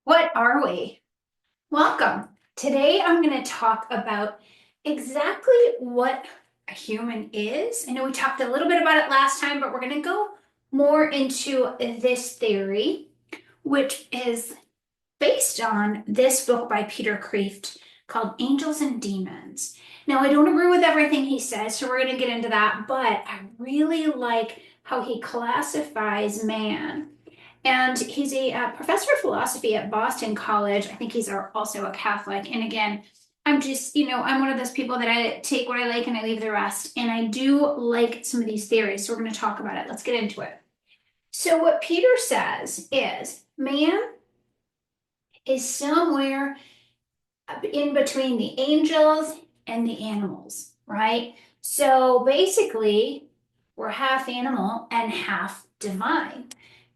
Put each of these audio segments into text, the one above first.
What are we? Welcome. Today I'm going to talk about exactly what a human is. I know we talked a little bit about it last time, but we're going to go more into this theory, which is based on this book by Peter Kreeft called Angels and Demons. Now, I don't agree with everything he says, so we're going to get into that, but I really like how he classifies man. And he's a professor of philosophy at Boston College. I think he's also a Catholic. And again, I'm just, I'm one of those people that I take what I like and I leave the rest. And I do like some of these theories. So we're going to talk about it. Let's get into it. So, what Peter says is man is somewhere in between the angels and the animals, right? So basically, we're half animal and half divine.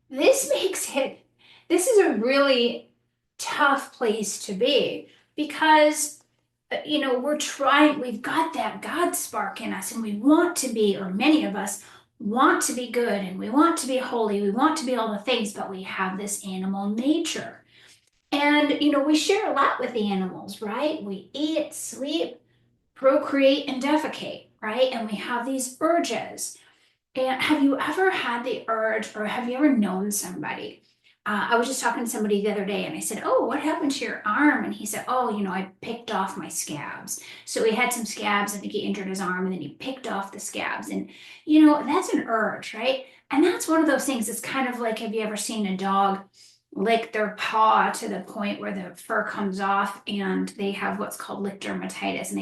This makes it, this is a really tough place to be because, we've got that God spark in us and we want to be, or many of us want to be good and we want to be holy, we want to be all the things, but we have this animal nature. And, we share a lot with the animals, right? We eat, sleep, procreate, and defecate, right? And we have these urges. And have you ever had the urge, or have you ever known somebody? I was just talking to somebody the other day and I said, "Oh, what happened to your arm?" And he said, "Oh, I picked off my scabs." So he had some scabs. I think he injured his arm and then he picked off the scabs. And, that's an urge, right? And that's one of those things. It's kind of like, have you ever seen a dog lick their paw to the point where the fur comes off and they have what's called lick dermatitis and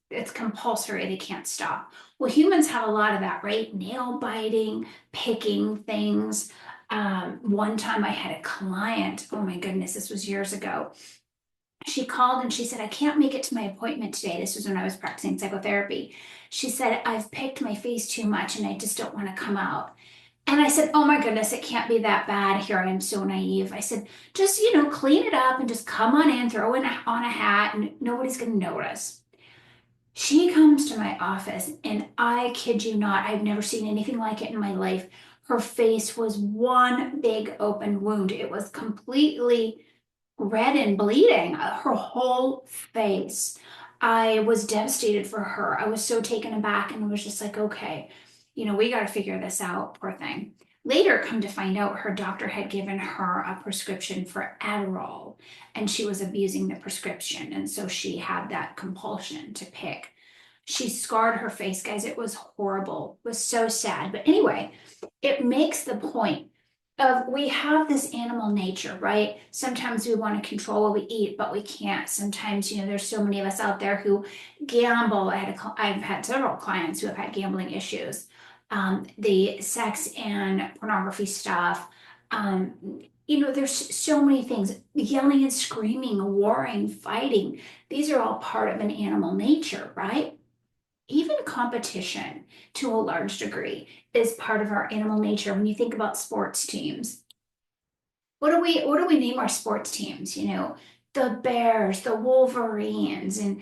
it's compulsory, they can't stop. Well, humans have a lot of that, right? Nail biting, picking things. One time I had a client, oh my goodness, this was years ago. She called and she said, "I can't make it to my appointment today." This was when I was practicing psychotherapy. She said, "I've picked my face too much and I just don't want to come out." And I said, "Oh my goodness, it can't be that bad. Here I am so naive." I said, "Just, clean it up and just come on in, throw on a hat, and nobody's going to notice." She comes to my office, and I kid you not, I've never seen anything like it in my life. Her face was one big open wound. It was completely red and bleeding, her whole face. I was devastated for her. I was so taken aback and was just like, okay, we got to figure this out, poor thing. Later, come to find out, her doctor had given her a prescription for Adderall and she was abusing the prescription. And so she had that compulsion to pick. She scarred her face, guys. It was horrible. It was so sad. But anyway, it makes the point of we have this animal nature, right? Sometimes we want to control what we eat, but we can't. Sometimes, there's so many of us out there who gamble. I've had several clients who have had gambling issues. The sex and pornography stuff. There's so many things, yelling and screaming, warring, fighting. These are all part of an animal nature, right? Even competition to a large degree is part of our animal nature. When you think about sports teams, what do we name our sports teams? The Bears, the Wolverines, and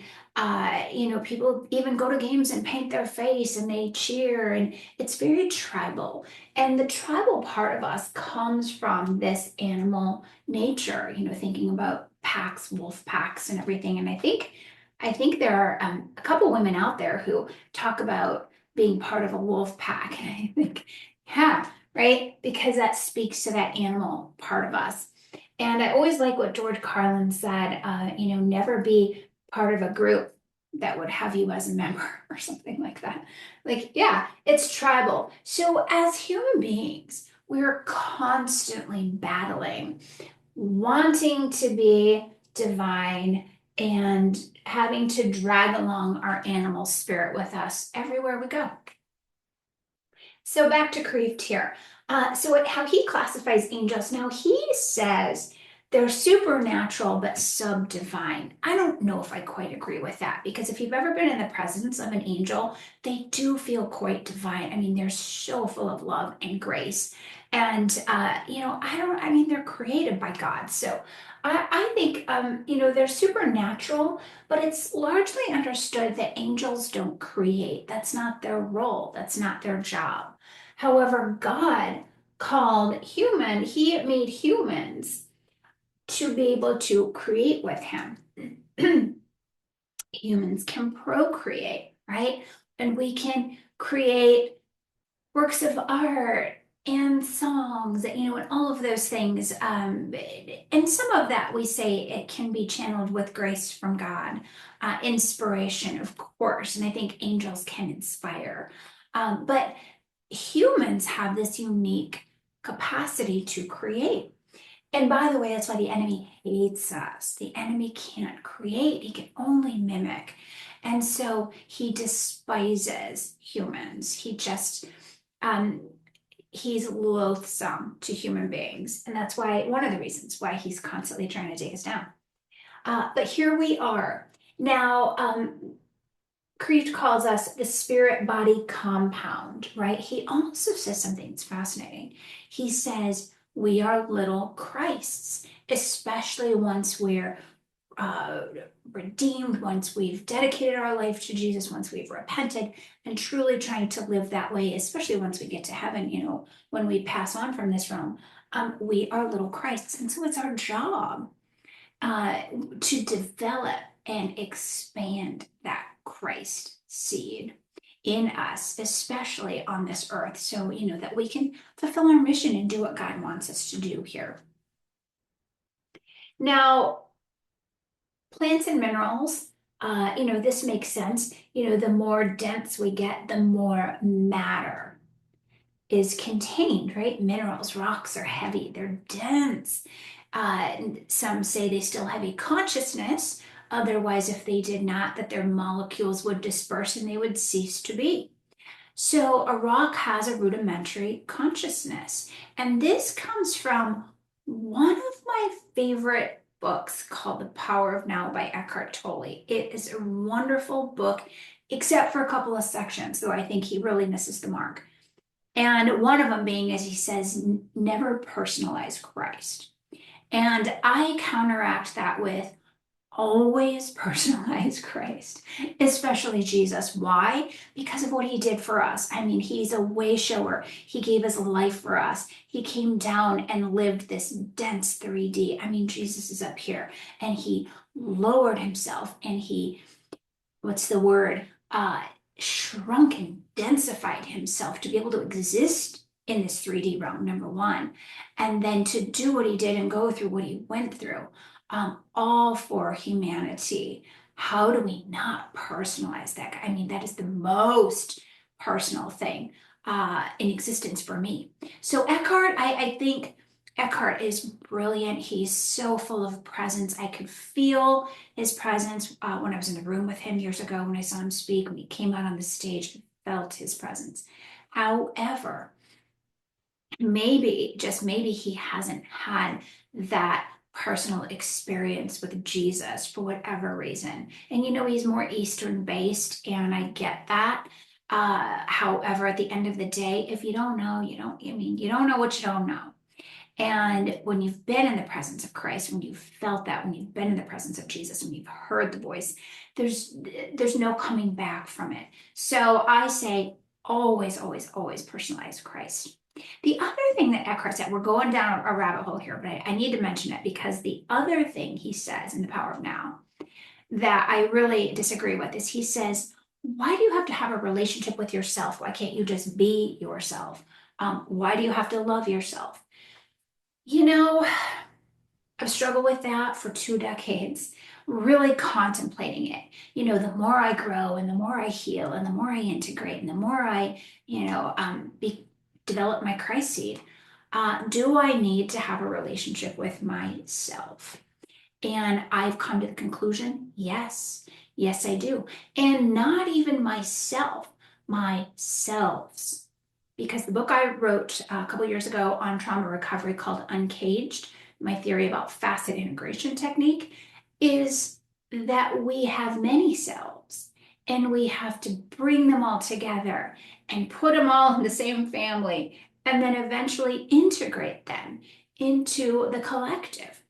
people even go to games and paint their face and they cheer, and it's very tribal. And the tribal part of us comes from this animal nature, thinking about packs, wolf packs, and everything. And I think there are a couple women out there who talk about being part of a wolf pack. And I think, yeah, right? Because that speaks to that animal part of us. And I always like what George Carlin said, never be part of a group that would have you as a member or something like that. Like, yeah, it's tribal. So as human beings, we're constantly battling, wanting to be divine and having to drag along our animal spirit with us everywhere we go. So back to Kreeft here. How he classifies angels. Now he says they're supernatural but sub-divine. I don't know if I quite agree with that because if you've ever been in the presence of an angel, they do feel quite divine. I mean, they're so full of love and grace. And they're created by God. So I think they're supernatural, but it's largely understood that angels don't create. That's not their role. That's not their job. However, God called human, he made humans to be able to create with him. Humans can procreate, right? And we can create works of art and songs, and all of those things. And some of that we say it can be channeled with grace from God, inspiration, of course. And I think angels can inspire. But humans have this unique capacity to create. And by the way, that's why the enemy hates us. The enemy can't create, he can only mimic. And so he despises humans. Um, he's loathsome to human beings. And that's why, one of the reasons why he's constantly trying to take us down. But here we are. Now, Kreeft calls us the spirit body compound, right? He also says something that's fascinating. He says, we are little Christs, especially once we're redeemed, once we've dedicated our life to Jesus, once we've repented and truly trying to live that way, especially once we get to heaven, when we pass on from this realm, we are little Christs. And so it's our job to develop and expand that Christ seed in us, especially on this earth, so that we can fulfill our mission and do what God wants us to do here. Now, plants and minerals, this makes sense. The more dense we get, the more matter is contained, right? Minerals, rocks are heavy, they're dense. Some say they still have a consciousness. Otherwise, if they did not, that their molecules would disperse and they would cease to be. So a rock has a rudimentary consciousness. And this comes from one of my favorite books called The Power of Now by Eckhart Tolle. It is a wonderful book, except for a couple of sections, though I think he really misses the mark. And one of them being, as he says, never personalize Christ. And I counteract that with always personalize Christ, especially Jesus. Why? Because of what he did for us. I mean, he's a way shower. He gave his life for us. He came down and lived this dense 3D. I mean, Jesus is up here and he lowered himself and he, what's the word? Shrunk and densified himself to be able to exist in this 3D realm, number one, and then to do what he did and go through what he went through, all for humanity. How do we not personalize that? I mean, that is the most personal thing in existence for me. So Eckhart, I think Eckhart is brilliant. He's so full of presence. I could feel his presence when I was in the room with him years ago when I saw him speak. When he came out on the stage, I felt his presence. However, maybe, just maybe, he hasn't had that personal experience with Jesus for whatever reason. And he's more Eastern based, and I get that. However, at the end of the day, if you don't know, you don't know what you don't know. And when you've been in the presence of Christ, when you've felt that, when you've been in the presence of Jesus, when you've heard the voice, there's no coming back from it. So I say always, always, always personalize Christ. The other thing that Eckhart said, we're going down a rabbit hole here, but I need to mention it because the other thing he says in The Power of Now that I really disagree with is he says, why do you have to have a relationship with yourself? Why can't you just be yourself? Why do you have to love yourself? I've struggled with that for 2 decades, really contemplating it. The more I grow and the more I heal and the more I integrate and the more I, develop my Christ seed, do I need to have a relationship with myself? And I've come to the conclusion, yes, yes, I do. And not even myself, myselves. Because the book I wrote a couple years ago on trauma recovery called Uncaged, my theory about facet integration technique, is that we have many selves and we have to bring them all together and put them all in the same family and then eventually integrate them into the collective.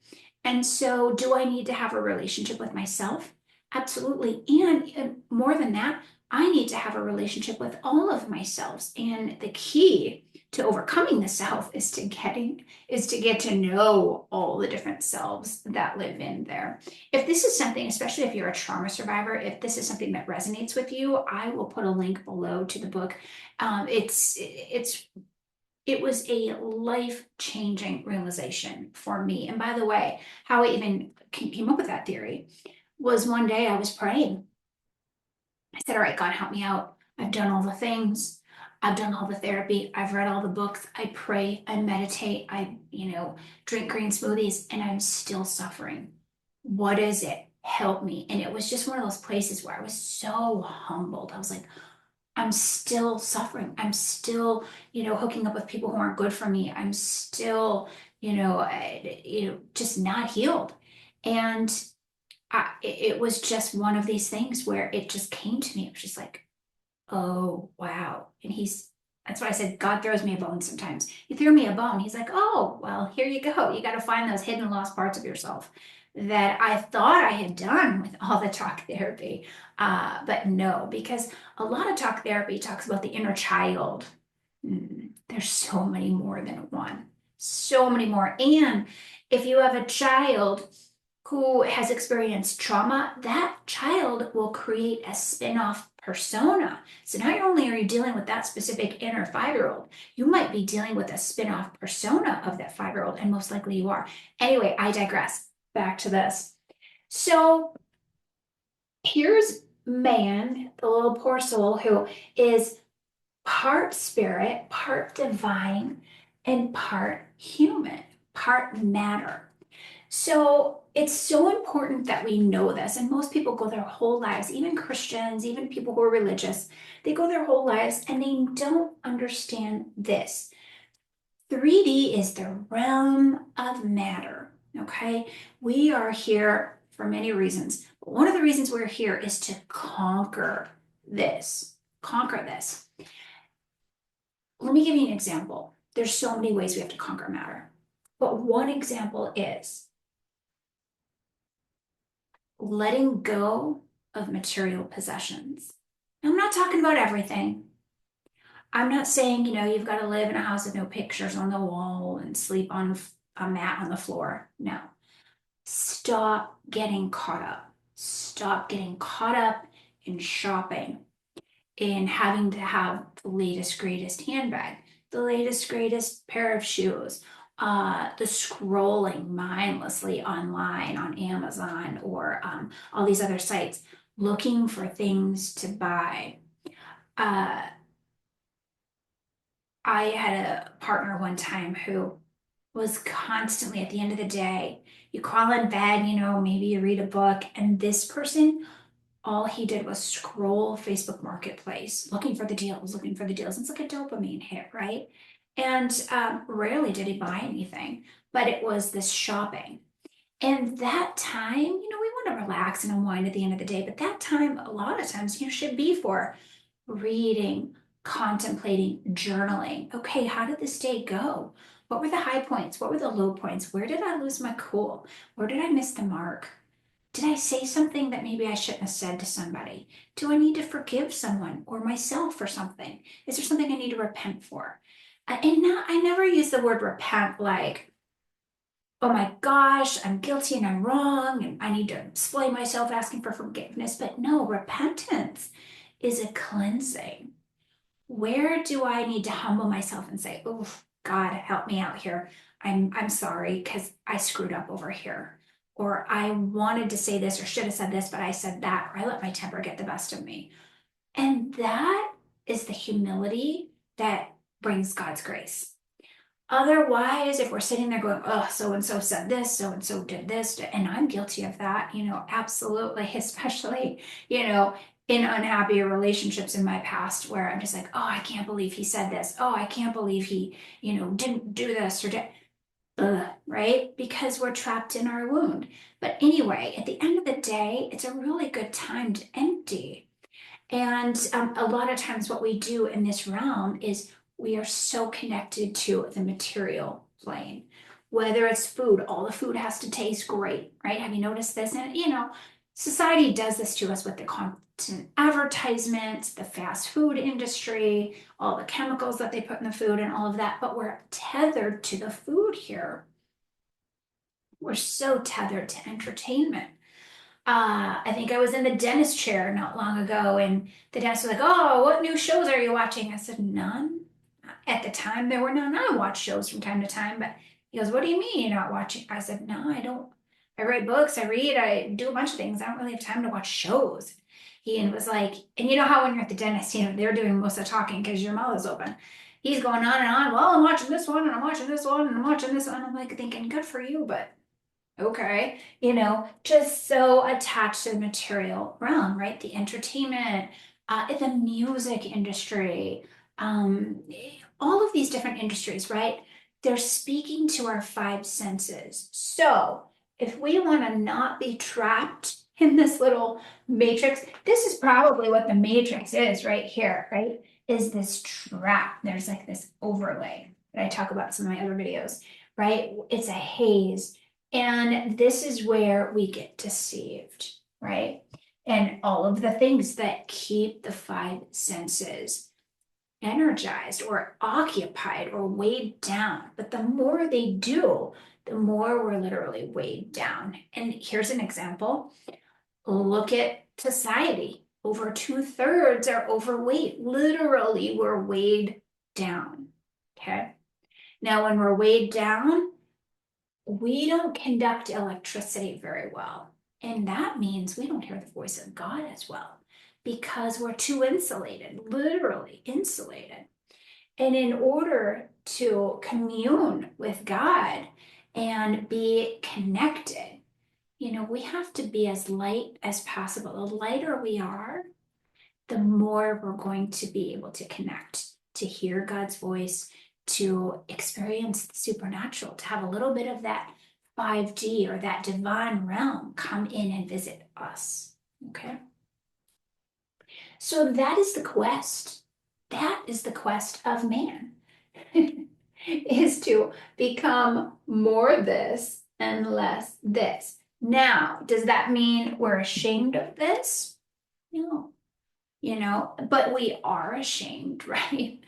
And so, do I need to have a relationship with myself? Absolutely. And more than that, I need to have a relationship with all of myself. And the key to overcoming the self is to get to know all the different selves that live in there. If this is something, especially if you're a trauma survivor, if this is something that resonates with you, I will put a link below to the book. It was a life-changing realization for me. And by the way, how I even came up with that theory was one day I was praying. I said, all right, God, help me out. I've done all the things. I've done all the therapy. I've read all the books. I pray, I meditate, I, drink green smoothies, and I'm still suffering. What is it? Help me. And it was just one of those places where I was so humbled. I was like, I'm still suffering. I'm still, hooking up with people who aren't good for me. I'm still, just not healed. And it was just one of these things where it just came to me. It was just like, oh, wow. And that's why I said, God throws me a bone sometimes. He threw me a bone. He's like, oh, well, here you go. You got to find those hidden lost parts of yourself that I thought I had done with all the talk therapy. But no, because a lot of talk therapy talks about the inner child. There's so many more than one, so many more. And if you have a child who has experienced trauma, that child will create a spin-off persona. So not only are you dealing with that specific inner 5-year-old, you might be dealing with a spin-off persona of that 5-year-old, and most likely you are. Anyway, I digress. Back to this. So here's man, the little poor soul who is part spirit, part divine, and part human, part matter. So it's so important that we know this. And most people go their whole lives, even Christians, even people who are religious, they go their whole lives and they don't understand this. 3D is the realm of matter, okay? We are here for many reasons. But one of the reasons we're here is to conquer this. Conquer this. Let me give you an example. There's so many ways we have to conquer matter. But one example is letting go of material possessions. I'm not talking about everything. I'm not saying, you've got to live in a house with no pictures on the wall and sleep on a mat on the floor. No. Stop getting caught up. Stop getting caught up in shopping, in having to have the latest, greatest handbag, the latest, greatest pair of shoes, the scrolling mindlessly online on Amazon or all these other sites, looking for things to buy. I had a partner one time who was constantly at the end of the day, you crawl in bed, maybe you read a book, and this person, all he did was scroll Facebook Marketplace, looking for the deals, looking for the deals. It's like a dopamine hit, right? And rarely did he buy anything, but it was this shopping. And that time, we want to relax and unwind at the end of the day, but that time, a lot of times, should be for reading, contemplating, journaling. Okay, how did this day go? What were the high points? What were the low points? Where did I lose my cool? Where did I miss the mark? Did I say something that maybe I shouldn't have said to somebody? Do I need to forgive someone or myself for something? Is there something I need to repent for? I never use the word repent like, oh my gosh, I'm guilty and I'm wrong, and I need to explain myself asking for forgiveness. But no, repentance is a cleansing. Where do I need to humble myself and say, oh, God, help me out here. I'm sorry because I screwed up over here. Or I wanted to say this or should have said this, but I said that, or I let my temper get the best of me. And that is the humility that brings God's grace. Otherwise, if we're sitting there going, oh, so-and-so said this, so-and-so did this, and I'm guilty of that, absolutely, especially, in unhappy relationships in my past where I'm just like, oh, I can't believe he said this. Oh, I can't believe he, didn't do this or did, right? Because we're trapped in our wound. But anyway, at the end of the day, it's a really good time to empty. And a lot of times what we do in this realm is we are so connected to the material plane. Whether it's food, all the food has to taste great, right? Have you noticed this? And society does this to us with the constant advertisements, the fast food industry, all the chemicals that they put in the food and all of that, but we're tethered to the food here. We're so tethered to entertainment. I think I was in the dentist chair not long ago, and the dentist was like, "Oh, what new shows are you watching?" I said, "None." At the time, there were none. I watch shows from time to time, but he goes, "What do you mean you're not watching?" I said, "No, I don't. I write books, I read, I do a bunch of things. I don't really have time to watch shows." He was like, and you know how when you're at the dentist, they're doing most of the talking because your mouth is open. He's going on and on. Well, I'm watching this one, and I'm watching this one, and I'm watching this one. I'm like thinking, good for you, but okay, just so attached to the material realm, right? The entertainment, the music industry, all of these different industries, right? They're speaking to our five senses. So if we want to not be trapped in this little matrix, this is probably what the matrix is right here, right? Is this trap. There's like this overlay that I talk about in some of my other videos, right? It's a haze. And this is where we get deceived, right? And all of the things that keep the five senses energized or occupied or weighed down. But the more they do, the more we're literally weighed down. And here's an example. Look at society. Over 2/3 are overweight. Literally, we're weighed down. Okay. Now, when we're weighed down, we don't conduct electricity very well. And that means we don't hear the voice of God as well because we're too insulated, literally insulated. And in order to commune with God and be connected, we have to be as light as possible. The lighter we are, the more we're going to be able to connect, to hear God's voice, to experience the supernatural, to have a little bit of that 5D or that divine realm come in and visit us. Okay. So that is the quest. That is the quest of man, is to become more this and less this. Now, does that mean we're ashamed of this? No, but we are ashamed, right?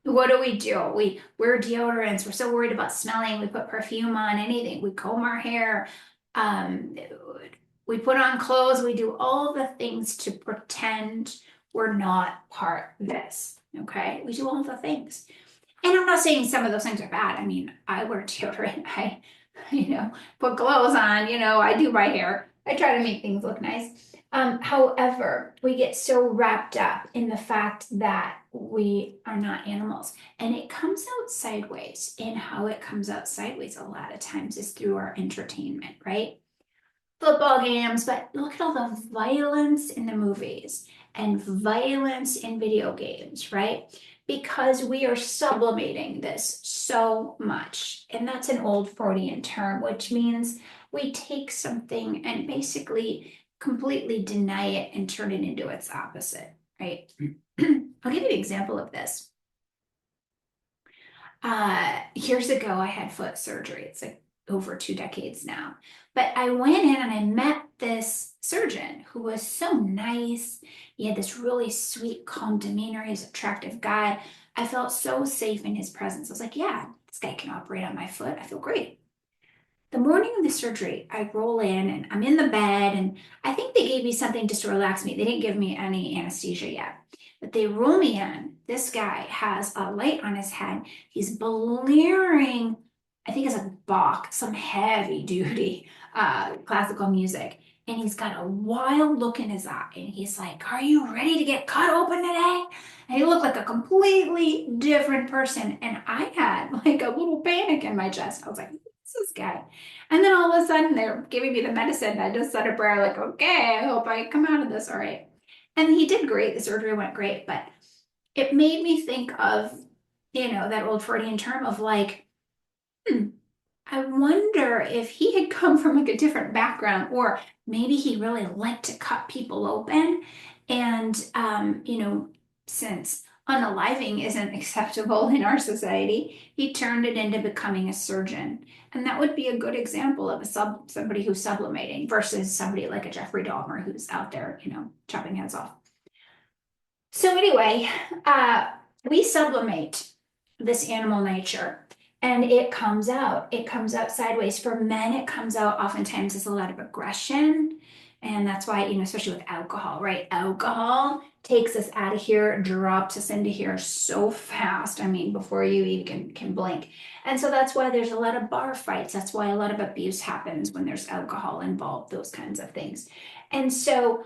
What do? We wear deodorants. We're so worried about smelling. We put perfume on anything. We comb our hair. Um, we put on clothes. We do all the things to pretend we're not part of this. Okay. We do all the things. And I'm not saying some of those things are bad. I mean, I wear deodorant. I, put clothes on, I do my hair. I try to make things look nice. However, we get so wrapped up in the fact that we are not animals, and it comes out sideways. And how it comes out sideways a lot of times is through our entertainment, right? Football games, but look at all the violence in the movies and violence in video games, right? Because we are sublimating this so much. And that's an old Freudian term, which means we take something and basically completely deny it and turn it into its opposite, right? I'll give you an example of this. Years ago, I had foot surgery. It's like over 2 decades now. But I went in and I met this surgeon who was so nice. He had this really sweet, calm demeanor. He's an attractive guy. I felt so safe in his presence. I was like, yeah, this guy can operate on my foot. I feel great. The morning of the surgery, I roll in and I'm in the bed, and I think they gave me something just to relax me. They didn't give me any anesthesia yet, but they roll me in. This guy has a light on his head. He's blaring, I think it's a Bach, some heavy duty classical music. And he's got a wild look in his eye. And he's like, "Are you ready to get cut open today?" And he looked like a completely different person. And I had like a little panic in my chest. I was like, this guy. And then all of a sudden they're giving me the medicine. I just said a prayer like, okay, I hope I come out of this all right. And he did great. The surgery went great, but it made me think of, that old Freudian term of like, I wonder if he had come from like a different background, or maybe he really liked to cut people open. And, since unaliving isn't acceptable in our society. He turned it into becoming a surgeon. And that would be a good example of somebody who's sublimating versus somebody like a Jeffrey Dahmer who's out there, chopping heads off. So anyway, we sublimate this animal nature and it comes out. It comes out sideways. For men, it comes out oftentimes as a lot of aggression. And that's why, especially with alcohol, right? Alcohol takes us out of here, drops us into here so fast. I mean, before you even can blink. And so that's why there's a lot of bar fights. That's why a lot of abuse happens when there's alcohol involved, those kinds of things. And so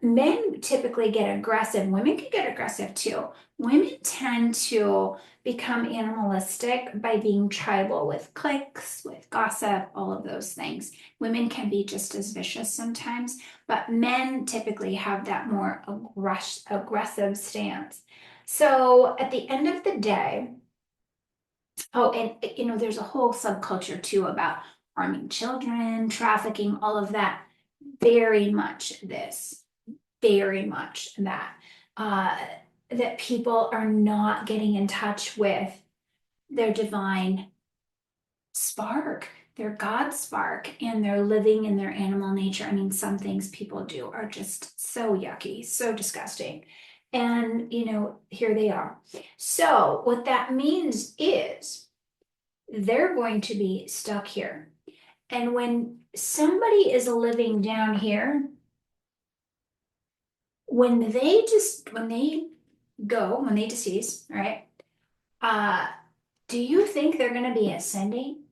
men typically get aggressive. Women can get aggressive too. Women tend to become animalistic by being tribal with cliques, with gossip, all of those things. Women can be just as vicious sometimes, but men typically have that more aggressive stance. So at the end of the day, oh, and there's a whole subculture too about harming children, trafficking, all of that. Very much uh, that people are not getting in touch with their divine spark, their God spark, and they're living in their animal nature. I mean, some things people do are just so yucky, so disgusting. And, here they are. So, what that means is they're going to be stuck here. And when somebody is living down here, when they decease, right? Do you think they're going to be ascending?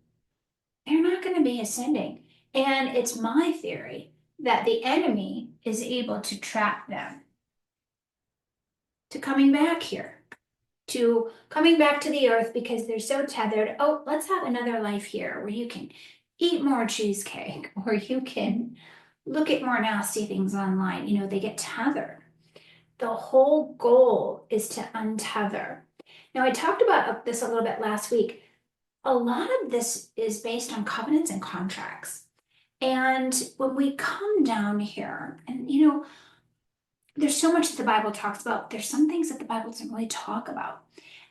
They're not going to be ascending. And it's my theory that the enemy is able to trap them to coming back here, to coming back to the earth because they're so tethered. Oh, let's have another life here where you can eat more cheesecake or you can look at more nasty things online. They get tethered. The whole goal is to untether. Now, I talked about this a little bit last week. A lot of this is based on covenants and contracts. And when we come down here, and there's so much that the Bible talks about. There's some things that the Bible doesn't really talk about.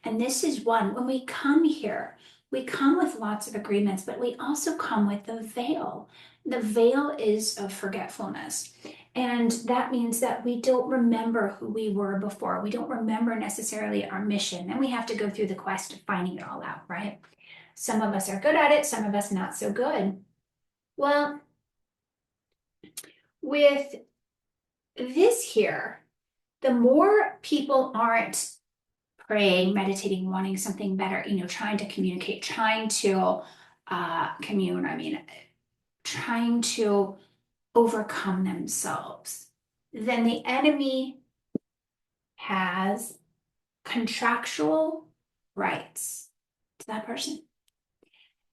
And this is one. When we come here, we come with lots of agreements, but we also come with the veil. The veil is of forgetfulness. And that means that we don't remember who we were before. We don't remember necessarily our mission. And we have to go through the quest of finding it all out, right? Some of us are good at it, some of us not so good. Well, with this here, the more people aren't praying, meditating, wanting something better, trying to communicate, trying to trying to overcome themselves, then the enemy has contractual rights to that person.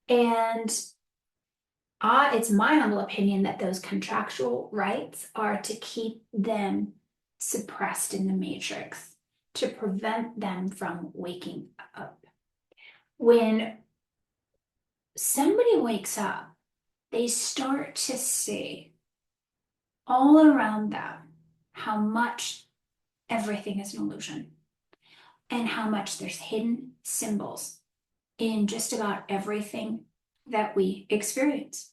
And it's my humble opinion that those contractual rights are to keep them suppressed in the matrix, to prevent them from waking up. When somebody wakes up, they start to see all around them how much everything is an illusion and how much there's hidden symbols in just about everything that we experience.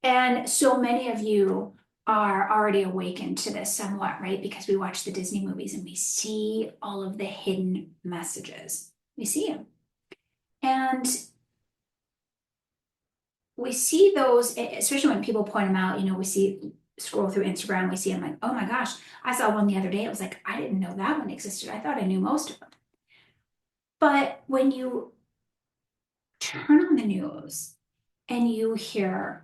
And so many of you are already awakened to this somewhat, right? Because we watch the Disney movies and we see all of the hidden messages. We see them. And we see those, especially when people point them out, scroll through Instagram, we see them like, oh my gosh, I saw one the other day. It was like, I didn't know that one existed. I thought I knew most of them. But when you turn on the news and you hear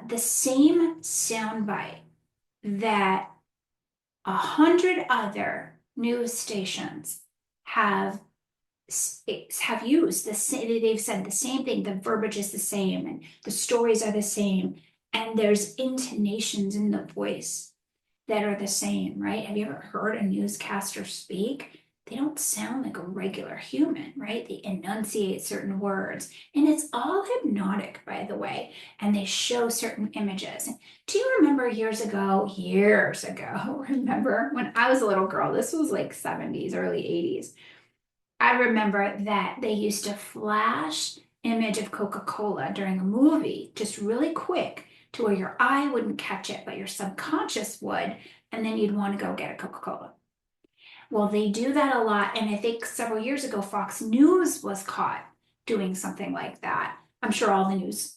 the same soundbite that 100 other news stations have used, they've said the same thing, the verbiage is the same and the stories are the same, and there's intonations in the voice that are the same, right? Have you ever heard a newscaster speak? they don't sound like a regular human, right? They enunciate certain words, and it's all hypnotic, by the way, and they show certain images. Do you remember years ago, remember when I was a little girl, this was like 70s, early 80s. I remember that they used to flash image of Coca-Cola during a movie, just really quick to where your eye wouldn't catch it, but your subconscious would, and then you'd want to go get a Coca-Cola. Well, they do that a lot, and I think several years ago, Fox News was caught doing something like that. I'm sure all the news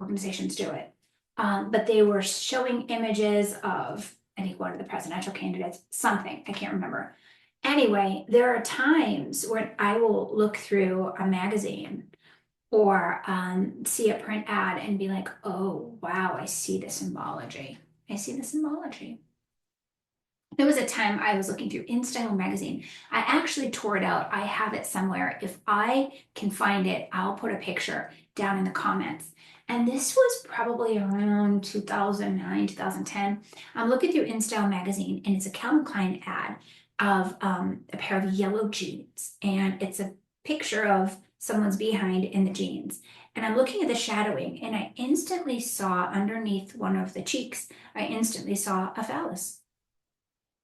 organizations do it. But they were showing images of, I think, one of the presidential candidates, something, I can't remember. Anyway, there are times when I will look through a magazine or see a print ad and be like, oh, wow, I see the symbology. I see the symbology. There was a time I was looking through InStyle magazine. I actually tore it out. I have it somewhere. If I can find it, I'll put a picture down in the comments. And this was probably around 2009, 2010. I'm looking through InStyle magazine, and it's a Calvin Klein ad of a pair of yellow jeans. And it's a picture of someone's behind in the jeans. And I'm looking at the shadowing, and I instantly saw underneath one of the cheeks, I instantly saw a phallus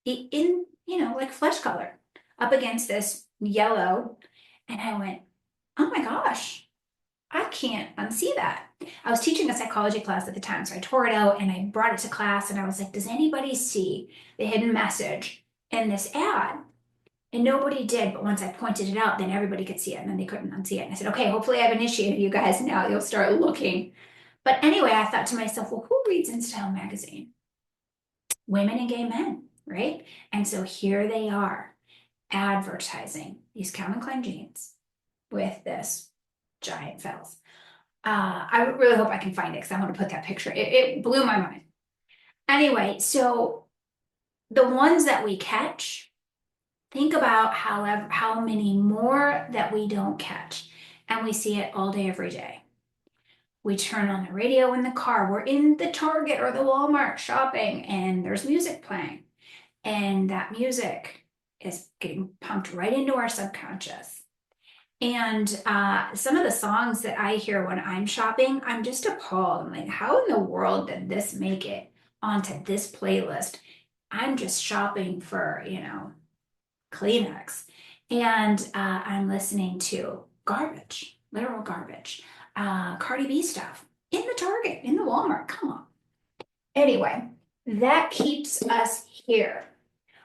in, like flesh color up against this yellow. And I went, oh my gosh, I can't unsee that. I was teaching a psychology class at the time, so I tore it out and I brought it to class and I was like, does anybody see the hidden message in this ad? And nobody did, but once I pointed it out, then everybody could see it and then they couldn't unsee it. And I said, okay, hopefully I've initiated you guys now. You'll start looking. But anyway, I thought to myself, well, who reads InStyle magazine? Women and gay men, right? And so here they are advertising these Calvin Klein jeans with this giant fells. I really hope I can find it because I want to put that picture. It blew my mind. Anyway, so the ones that we catch, think about how many more that we don't catch, and we see it all day, every day. We turn on the radio in the car. We're in the Target or the Walmart shopping, and there's music playing. And that music is getting pumped right into our subconscious. And some of the songs that I hear when I'm shopping, I'm just appalled. I'm like, how in the world did this make it onto this playlist? I'm just shopping for, Kleenex. And I'm listening to garbage, literal garbage, Cardi B stuff in the Target, in the Walmart. Come on. Anyway, that keeps us here.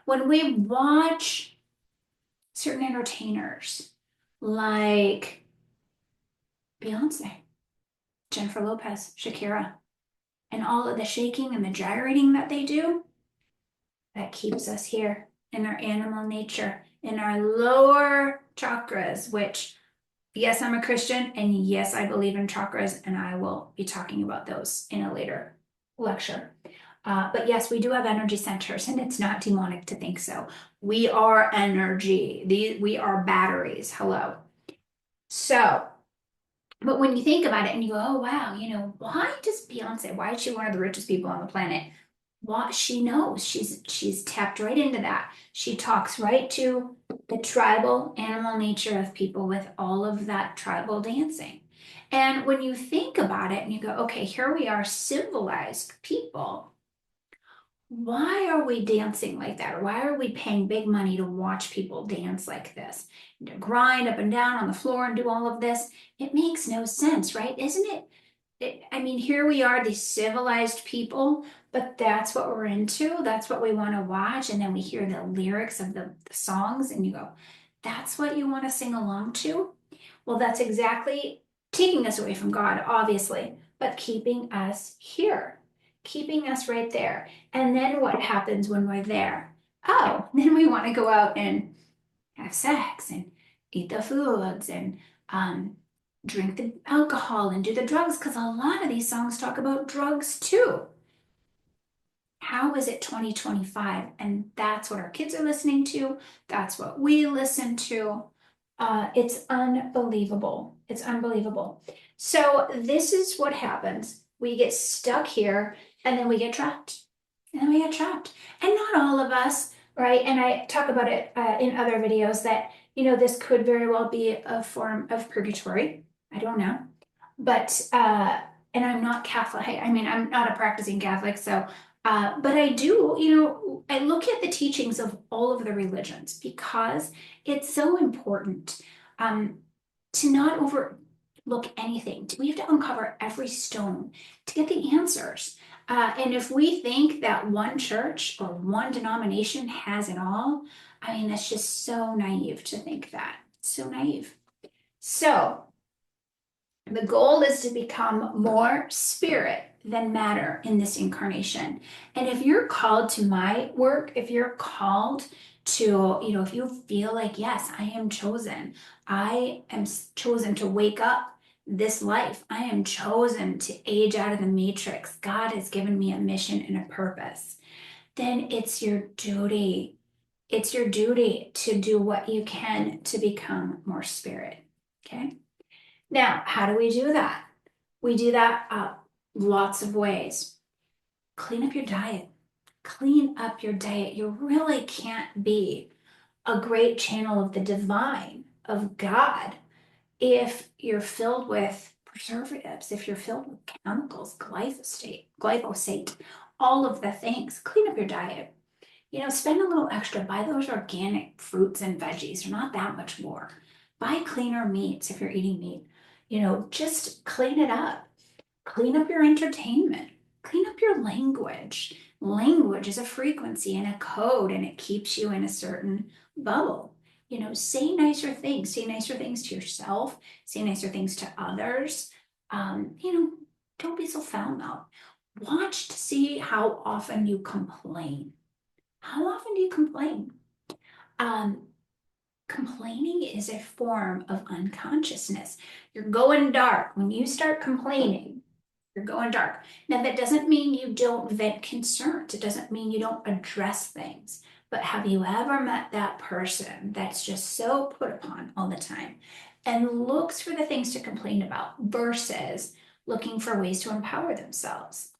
When we watch certain entertainers like Beyonce, Jennifer Lopez, Shakira, and all of the shaking and the gyrating that they do, that keeps us here in our animal nature, in our lower chakras, which, yes, I'm a Christian, and yes, I believe in chakras, and I will be talking about those in a later lecture. But yes, we do have energy centers, and it's not demonic to think so. We are energy. We are batteries. Hello. So, but when you think about it and you go, oh, wow, why does Beyonce, why is she one of the richest people on the planet? What she knows, she's tapped right into that. She talks right to the tribal animal nature of people with all of that tribal dancing. And when you think about it and you go, okay, here we are, civilized people. Why are we dancing like that? Or why are we paying big money to watch people dance like this? To grind up and down on the floor and do all of this? It makes no sense, right? Isn't it? I mean, here we are, these civilized people, but that's what we're into. That's what we want to watch. And then we hear the lyrics of the songs and you go, that's what you want to sing along to? Well, that's exactly taking us away from God, obviously, but keeping us here, keeping us right there. And then what happens when we're there? Oh, then we want to go out and have sex and eat the foods and drink the alcohol and do the drugs, because a lot of these songs talk about drugs too. How is it 2025? And that's what our kids are listening to. That's what we listen to. It's unbelievable. It's unbelievable. So this is what happens. We get stuck here and then we get trapped. And then we get trapped. And not all of us right? And I talk about it in other videos that, this could very well be a form of purgatory. I don't know. But, and I'm not Catholic. I mean, I'm not a practicing Catholic. So, but I do, I look at the teachings of all of the religions because it's so important um, to not overlook anything. We have to uncover every stone to get the answers. And if we think that one church or one denomination has it all, I mean, that's just so naive to think that. So naive. So the goal is to become more spirit than matter in this incarnation. And if you're called to my work, if you're called to, if you feel like, yes, I am chosen, I am chosen to wake up this life, I am chosen to age out of the matrix, God has given me a mission and a purpose, then it's your duty. It's your duty to do what you can to become more spirit. Okay. Now, how do we do that? We do that lots of ways. Clean up your diet. Clean up your diet. You really can't be a great channel of the divine, of God, if you're filled with preservatives, if you're filled with chemicals, glyphosate, all of the things. Clean up your diet. Spend a little extra. Buy those organic fruits and veggies. They're not that much more. Buy cleaner meats if you're eating meat. Just clean it up. Clean up your entertainment. Clean up your language. Language is a frequency and a code, and it keeps you in a certain bubble. Say nicer things. Say nicer things to yourself. Say nicer things to others. Don't be so foul-mouthed. Watch to see how often you complain. How often do you complain? Um, Complaining is a form of unconsciousness. You're going dark. When you start complaining, you're going dark. Now, that doesn't mean you don't vent concerns. It doesn't mean you don't address things. But have you ever met that person that's just so put upon all the time and looks for the things to complain about versus looking for ways to empower themselves?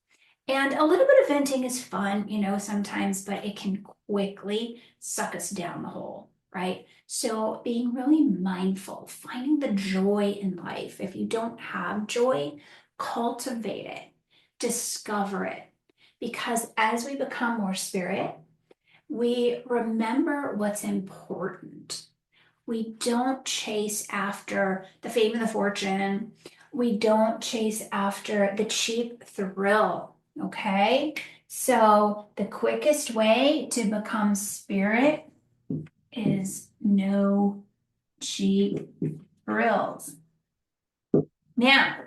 And a little bit of venting is fun, sometimes, but it can quickly suck us down the hole, right? So being really mindful, finding the joy in life. If you don't have joy, cultivate it, discover it. Because as we become more spirit, we remember what's important. We don't chase after the fame and the fortune. We don't chase after the cheap thrill. Okay. So the quickest way to become spirit is no cheap thrills. Now,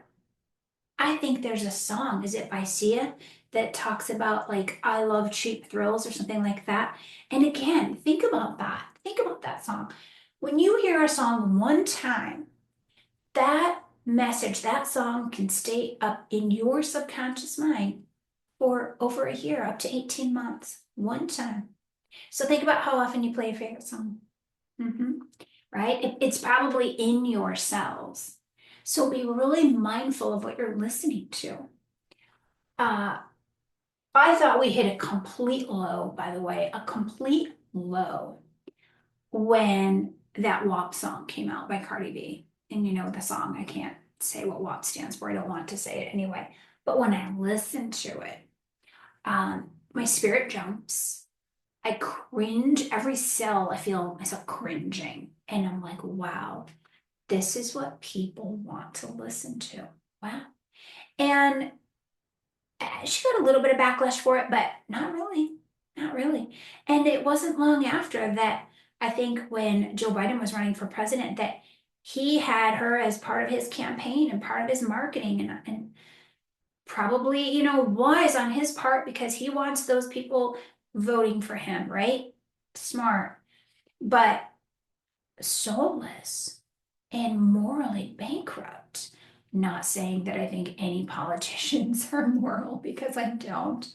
I think there's a song, is it by Sia, that talks about like, I love cheap thrills or something like that. And again, think about that. Think about that song. When you hear a song one time, that message, that song can stay up in your subconscious mind for over a year, up to 18 months, one time. So think about how often you play your favorite song. Right? It's probably in your cells. So be really mindful of what you're listening to. I thought we hit a complete low, by the way, a complete low when that WAP song came out by Cardi B. And the song, I can't say what WAP stands for. I don't want to say it anyway. But when I listen to it, my spirit jumps. I cringe every cell. I feel myself cringing. And I'm like, wow, this is what people want to listen to. Wow. And she got a little bit of backlash for it, but not really. Not really. And it wasn't long after that, I think when Joe Biden was running for president, that he had her as part of his campaign and part of his marketing and probably, wise on his part because he wants those people voting for him, right? Smart, but soulless and morally bankrupt. Not saying that I think any politicians are moral because I don't.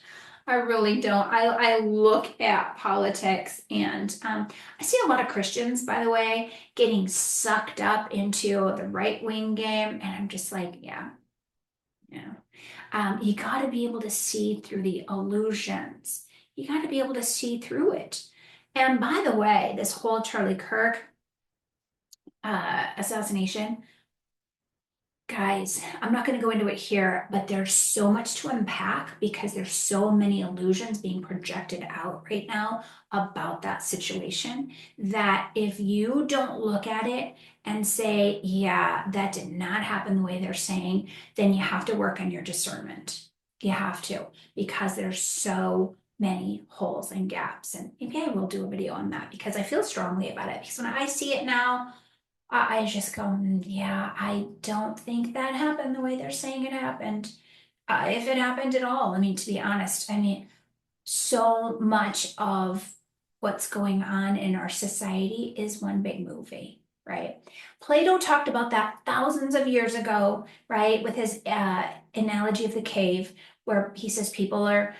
I really don't. I look at politics and I see a lot of Christians, by the way, getting sucked up into the right wing game. And I'm just like, yeah. You got to be able to see through the illusions. You got to be able to see through it. And by the way, this whole Charlie Kirk assassination, guys, I'm not going to go into it here, but there's so much to unpack because there's so many illusions being projected out right now about that situation that if you don't look at it and say, yeah, that did not happen the way they're saying, then you have to work on your discernment. You have to, because there's so many holes and gaps. And maybe I will do a video on that because I feel strongly about it. Because when I see it now, I just go, yeah, I don't think that happened the way they're saying it happened. If it happened at all, I mean, to be honest, I mean, so much of what's going on in our society is one big movie, right? Plato talked about that thousands of years ago, right, with his analogy of the cave, where he says people are,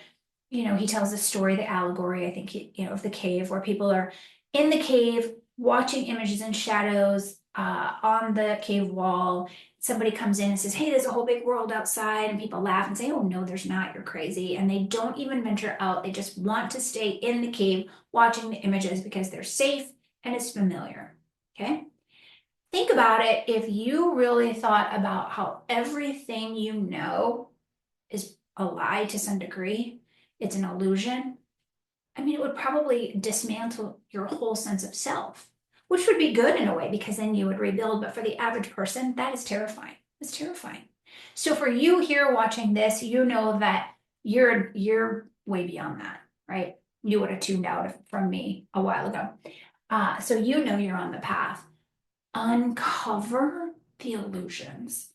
he tells the story, the allegory, I think, of the cave, where people are in the cave watching images and shadows on the cave wall. Somebody comes in and says, hey, there's a whole big world outside, and people laugh and say, oh no, there's not, you're crazy. And they don't even venture out. They just want to stay in the cave watching the images because they're safe and it's familiar. Okay. Think about it. If you really thought about how everything you know is a lie to some degree, it's an illusion, I mean, it would probably dismantle your whole sense of self, which would be good in a way because then you would rebuild. But for the average person, that is terrifying. It's terrifying. So for you here watching this, you know that you're way beyond that, right? You would have tuned out from me a while ago. So you know you're on the path. Uncover the illusions.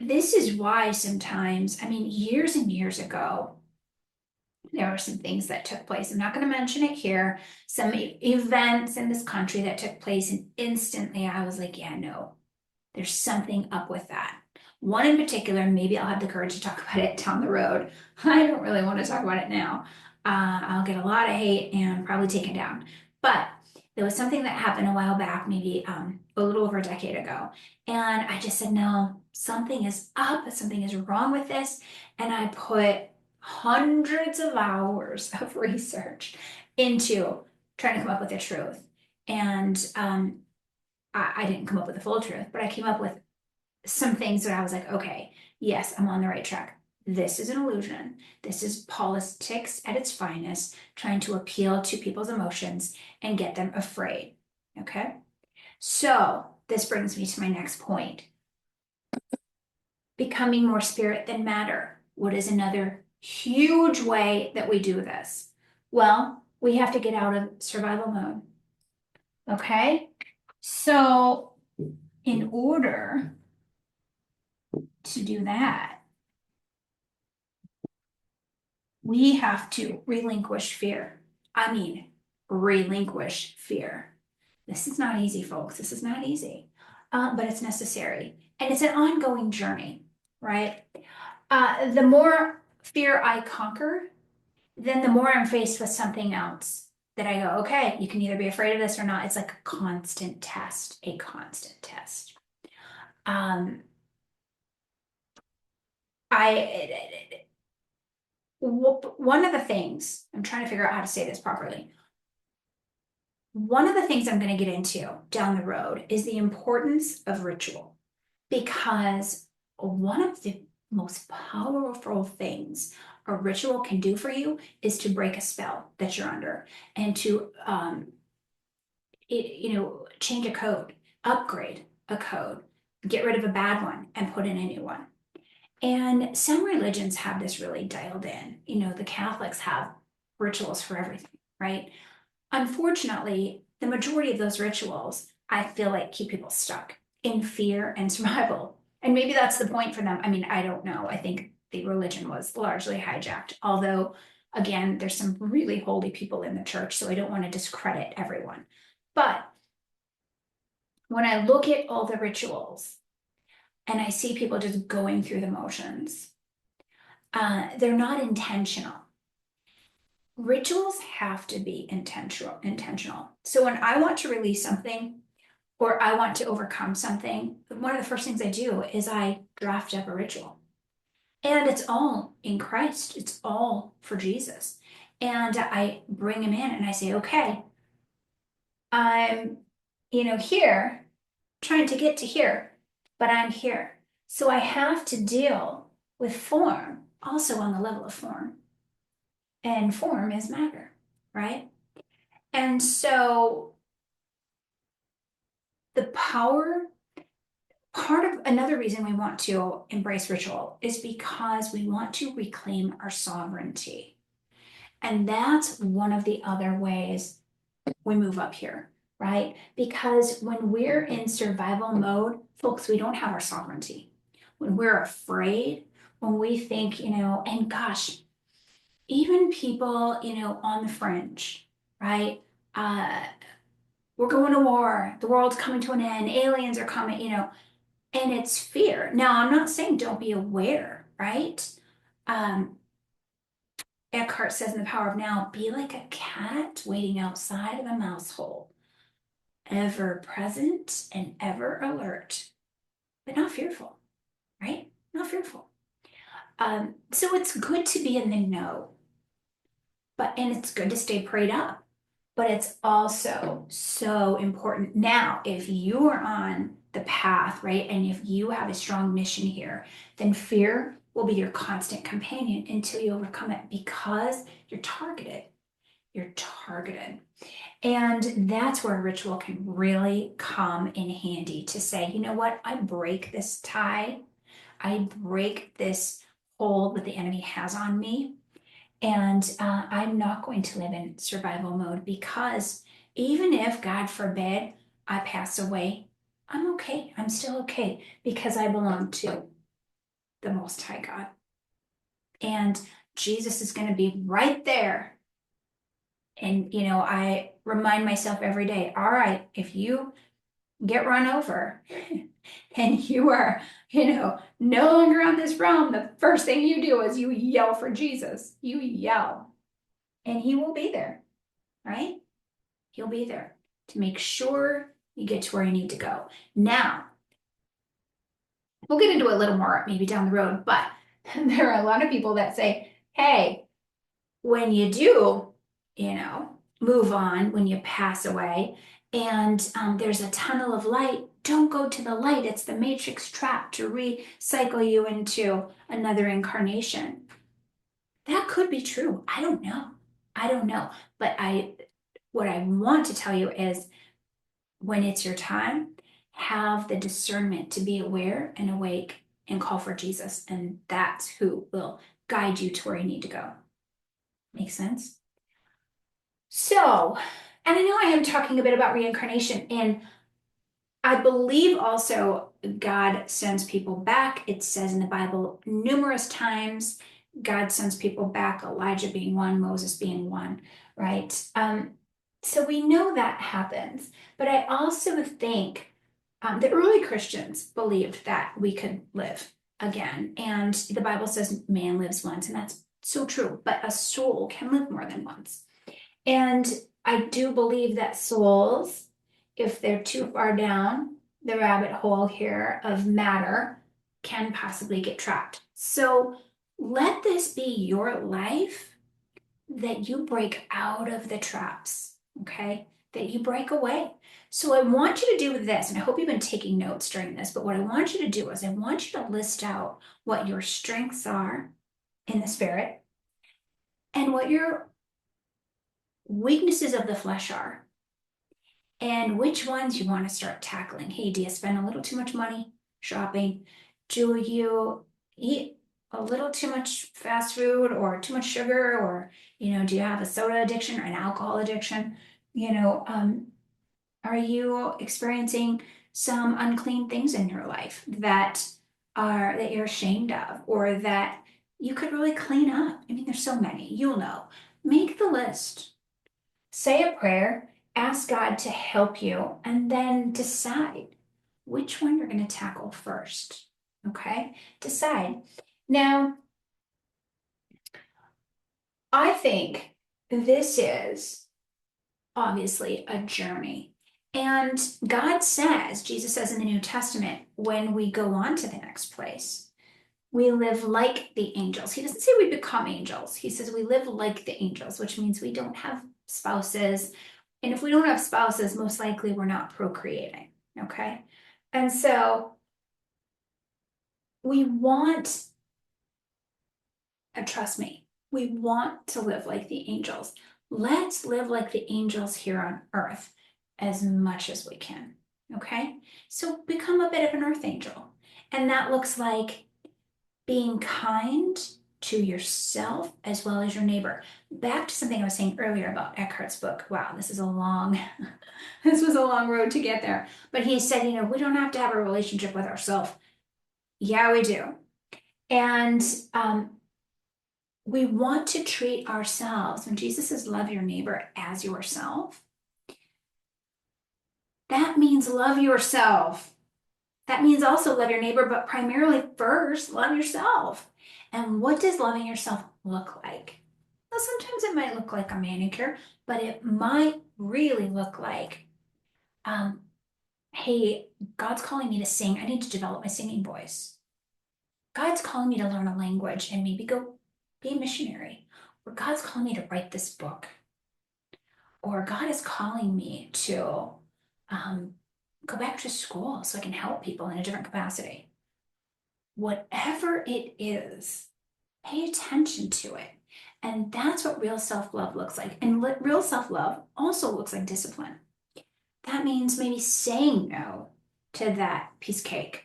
This is why sometimes, I mean, years and years ago, there were some things that took place. I'm not going to mention it here. Some events in this country that took place, and instantly I was like, yeah, no, there's something up with that. One in particular, maybe I'll have the courage to talk about it down the road. I don't really want to talk about it now. I'll get a lot of hate and probably taken down. But there was something that happened a while back, maybe a little over a decade ago. And I just said, no, something is up, something is wrong with this. And I put hundreds of hours of research into trying to come up with the truth. And I didn't come up with the full truth, but I came up with some things that I was like, okay, yes, I'm on the right track. This is an illusion. This is politics at its finest, trying to appeal to people's emotions and get them afraid. Okay. So this brings me to my next point. Becoming more spirit than matter. What is another huge way that we do this? Well, we have to get out of survival mode. Okay. So in order to do that, we have to relinquish fear. I mean, relinquish fear. This is not easy, folks. This is not easy, but it's necessary. And it's an ongoing journey, right? The more fear I conquer, then the more I'm faced with something else that I go, okay, you can either be afraid of this or not. It's like a constant test, a constant test. One of the things, I'm trying to figure out how to say this properly. One of the things I'm going to get into down the road is the importance of ritual, because one of the most powerful things a ritual can do for you is to break a spell that you're under and to change a code, upgrade a code, get rid of a bad one and put in a new one. And some religions have this really dialed in. The Catholics have rituals for everything, right? Unfortunately, the majority of those rituals, I feel like, keep people stuck in fear and survival. And maybe that's the point for them. I mean, I don't know. I think the religion was largely hijacked. Although, again, there's some really holy people in the church, so I don't want to discredit everyone. But when I look at all the rituals and I see people just going through the motions, they're not intentional. Rituals have to be intentional. So when I want to release something or I want to overcome something, one of the first things I do is I draft up a ritual. And it's all in Christ. It's all for Jesus. And I bring him in and I say, okay, I'm, here, trying to get to here, but I'm here. So I have to deal with form also on the level of form. And form is matter, right? And so the power, part of another reason we want to embrace ritual is because we want to reclaim our sovereignty. And that's one of the other ways we move up here, right? Because when we're in survival mode, folks, we don't have our sovereignty. When we're afraid, when we think, and gosh, even people, on the fringe, right? We're going to war, the world's coming to an end, aliens are coming, and it's fear. Now, I'm not saying don't be aware, right? Um, Eckhart says in The Power of Now, be like a cat waiting outside of a mouse hole, ever present and ever alert, but not fearful, right? Not fearful. So it's good to be in the know, and it's good to stay prayed up, but it's also so important. Now, if you are on the path, right, and if you have a strong mission here, then fear will be your constant companion until you overcome it because you're targeted. You're targeted. And that's where ritual can really come in handy to say, you know what, I break this tie, I break this hold that the enemy has on me. And I'm not going to live in survival mode because even if, God forbid, I pass away, I'm okay. I'm still okay because I belong to the Most High God. And Jesus is going to be right there. And, I remind myself every day, all right, if you get run over and you are, no longer on this realm, the first thing you do is you yell for Jesus. You yell, and he will be there, right? He'll be there to make sure you get to where you need to go. Now, we'll get into it a little more maybe down the road, but there are a lot of people that say, hey, when you do, move on, when you pass away, and there's a tunnel of light, don't go to the light. It's the matrix trap to recycle you into another incarnation. That could be true. I don't know. But what I want to tell you is when it's your time, have the discernment to be aware and awake and call for Jesus. And that's who will guide you to where you need to go. Make sense? So, and I know I am talking a bit about reincarnation, and I believe also God sends people back. It says in the Bible numerous times, God sends people back, Elijah being one, Moses being one, right? So we know that happens. But I also think the early Christians believed that we could live again. And the Bible says man lives once, and that's so true. But a soul can live more than once. And I do believe that souls, if they're too far down the rabbit hole here of matter, can possibly get trapped. So let this be your life that you break out of the traps, okay? That you break away. So I want you to do this, and I hope you've been taking notes during this, but what I want you to do is I want you to list out what your strengths are in the spirit and what your weaknesses of the flesh are and which ones you want to start tackling. Hey, do you spend a little too much money shopping? Do you eat a little too much fast food or too much sugar? Or, do you have a soda addiction or an alcohol addiction? Are you experiencing some unclean things in your life that you're ashamed of or that you could really clean up? I mean, there's so many, you'll know. Make the list. Say a prayer, ask God to help you, and then decide which one you're going to tackle first. Okay? Decide. Now, I think this is obviously a journey. And God says, Jesus says in the New Testament, when we go on to the next place, We live like the angels. He doesn't say we become angels. He says we live like the angels, which means we don't have spouses. And if we don't have spouses, most likely we're not procreating. Okay. And so we want, and trust me, we want to live like the angels. Let's live like the angels here on earth as much as we can. Okay. So become a bit of an earth angel. And that looks like being kind to yourself as well as your neighbor. Back to something I was saying earlier about Eckhart's book. Wow, this is a long, this was a long road to get there. But he said, we don't have to have a relationship with ourselves. Yeah, we do. And we want to treat ourselves, when Jesus says love your neighbor as yourself, that means love yourself. That means also love your neighbor, but primarily first, love yourself. And what does loving yourself look like? Well, sometimes it might look like a manicure, but it might really look like, hey, God's calling me to sing. I need to develop my singing voice. God's calling me to learn a language and maybe go be a missionary. Or God's calling me to write this book. Or God is calling me to go back to school so I can help people in a different capacity. Whatever it is, pay attention to it. And that's what real self-love looks like. And real self-love also looks like discipline. That means maybe saying no to that piece of cake.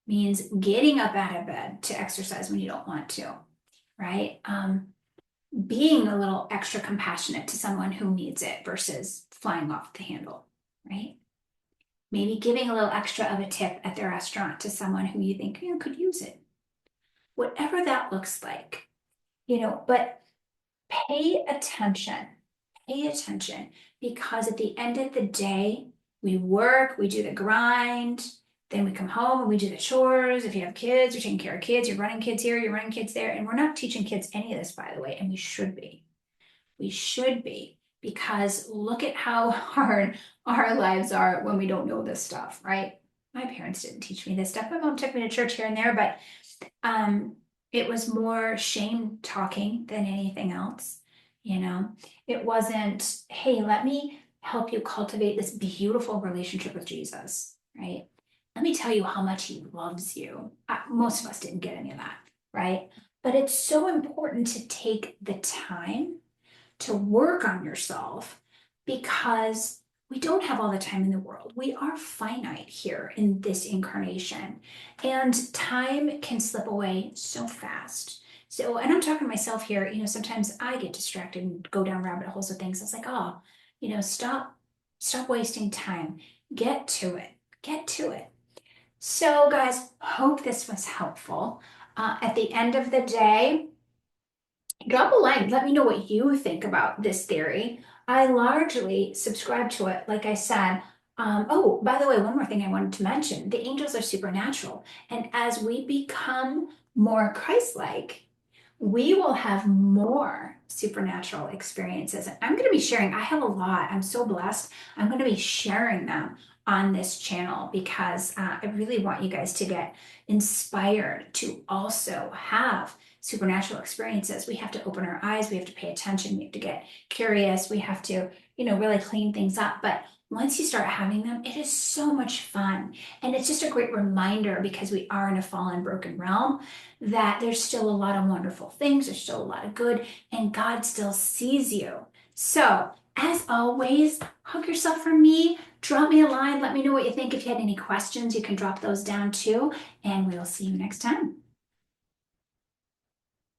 Means getting up out of bed to exercise when you don't want to, right? Being a little extra compassionate to someone who needs it versus flying off the handle, right? Maybe giving a little extra of a tip at the restaurant to someone who you think could use it. Whatever that looks like, but pay attention, because at the end of the day, we work, we do the grind, then we come home and we do the chores. If you have kids, you're taking care of kids, you're running kids here, you're running kids there. And we're not teaching kids any of this, by the way, and we should be. We should be, because look at how hard our lives are when we don't know this stuff, right? My parents didn't teach me this stuff. My mom took me to church here and there, but it was more shame talking than anything else. It wasn't, hey, let me help you cultivate this beautiful relationship with Jesus, right? Let me tell you how much he loves you. Most of us didn't get any of that, right? But it's so important to take the time to work on yourself, because we don't have all the time in the world. We are finite here in this incarnation, and time can slip away so fast. So, and I'm talking to myself here, sometimes I get distracted and go down rabbit holes of things. It's like, oh, stop wasting time. Get to it. So guys, hope this was helpful. At the end of the day, drop a line. Let me know what you think about this theory. I largely subscribe to it, like I said. Oh, by the way, one more thing I wanted to mention. The angels are supernatural. And as we become more Christ-like, we will have more supernatural experiences. I'm going to be sharing, I have a lot. I'm so blessed. I'm going to be sharing them on this channel, because I really want you guys to get inspired to also have supernatural experiences. We have to open our eyes. We have to pay attention. We have to get curious. We have to, really clean things up. But once you start having them, it is so much fun. And it's just a great reminder, because we are in a fallen, broken realm, that there's still a lot of wonderful things. There's still a lot of good, and God still sees you. So as always, hug yourself from me. Drop me a line. Let me know what you think. If you had any questions, you can drop those down too. And we'll see you next time.